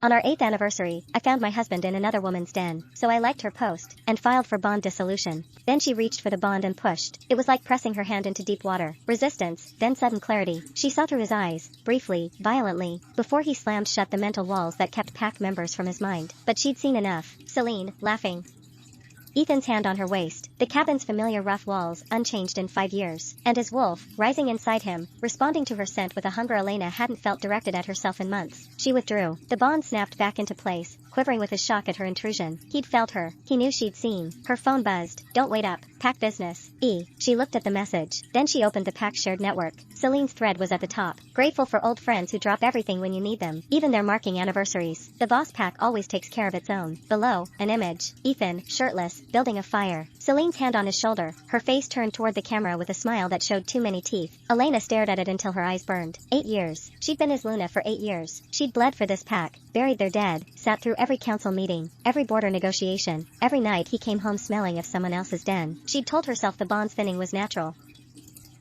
On our 8th anniversary, I found my husband in another woman's den, so I liked her post and filed for bond dissolution. Then she reached for the bond and pushed. It was like pressing her hand into deep water. Resistance, then sudden clarity. She saw through his eyes, briefly, violently, before he slammed shut the mental walls that kept pack members from his mind. But she'd seen enough. Celine, laughing. Ethan's hand on her waist, the cabin's familiar rough walls unchanged in 5 years, and his wolf, rising inside him, responding to her scent with a hunger Elena hadn't felt directed at herself in months. She withdrew. The bond snapped back into place, quivering with his shock at her intrusion. He'd felt her. He knew she'd seen. Her phone buzzed. Don't wait up. Pack business. She looked at the message. Then she opened the pack shared network. Celine's thread was at the top. Grateful for old friends who drop everything when you need them, even their marking anniversaries. The boss pack always takes care of its own. Below, an image. Ethan, shirtless, building a fire. Celine's hand on his shoulder, her face turned toward the camera with a smile that showed too many teeth. Elena stared at it until her eyes burned. 8 years. She'd been his Luna for 8 years. She'd bled for this pack, buried their dead, sat through every council meeting, every border negotiation, every night he came home smelling of someone else's den. She'd told herself the bond's thinning was natural,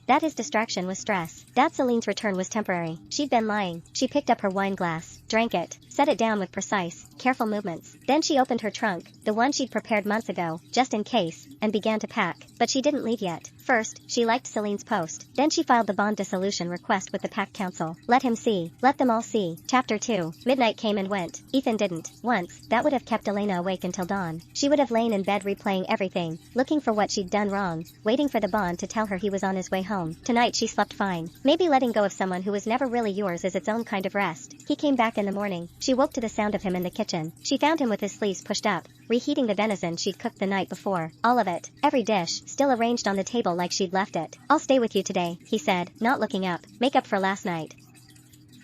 that his distraction was stress, that Celine's return was temporary. She'd been lying. She picked up her wine glass, drank it, set it down with precise, careful movements. Then she opened her trunk, the one she'd prepared months ago, just in case, and began to pack. But she didn't leave yet. First, she liked Celine's post. Then she filed the bond dissolution request with the pack council. Let him see. Let them all see. Chapter 2. Midnight came and went. Ethan didn't. Once, that would have kept Elena awake until dawn. She would have lain in bed replaying everything, looking for what she'd done wrong, waiting for the bond to tell her he was on his way home. Tonight she slept fine. Maybe letting go of someone who was never really yours is its own kind of rest. He came back in the morning. She woke to the sound of him in the kitchen. She found him with his sleeves pushed up, reheating the venison she'd cooked the night before. All of it. Every dish, still arranged on the table like she'd left it. I'll stay with you today, he said, not looking up. Make up for last night.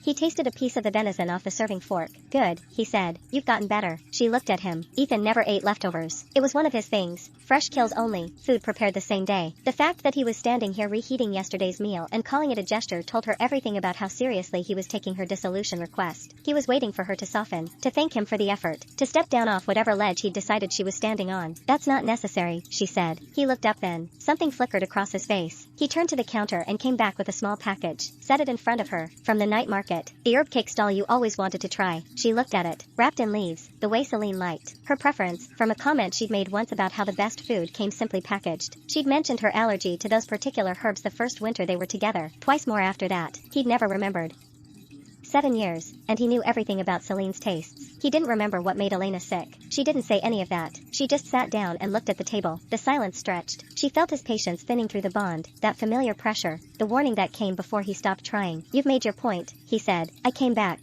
He tasted a piece of the venison off the serving fork. Good, he said. You've gotten better. She looked at him. Ethan never ate leftovers. It was one of his things. Fresh kills only, food prepared the same day. The fact that he was standing here reheating yesterday's meal and calling it a gesture told her everything about how seriously he was taking her dissolution request. He was waiting for her to soften, to thank him for the effort, to step down off whatever ledge he'd decided she was standing on. That's not necessary, she said. He looked up then. Something flickered across his face. He turned to the counter and came back with a small package, set it in front of her, from the night market. The herb cake stall you always wanted to try. She looked at it, wrapped in leaves, the way Celine liked. Her preference, from a comment she'd made once about how the best food came simply packaged. She'd mentioned her allergy to those particular herbs the first winter they were together, twice more after that. He'd never remembered. 7 years, and he knew everything about Celine's tastes. He didn't remember what made Elena sick. She didn't say any of that. She just sat down and looked at the table. The silence stretched. She felt his patience thinning through the bond, that familiar pressure, the warning that came before he stopped trying. You've made your point, he said. I came back.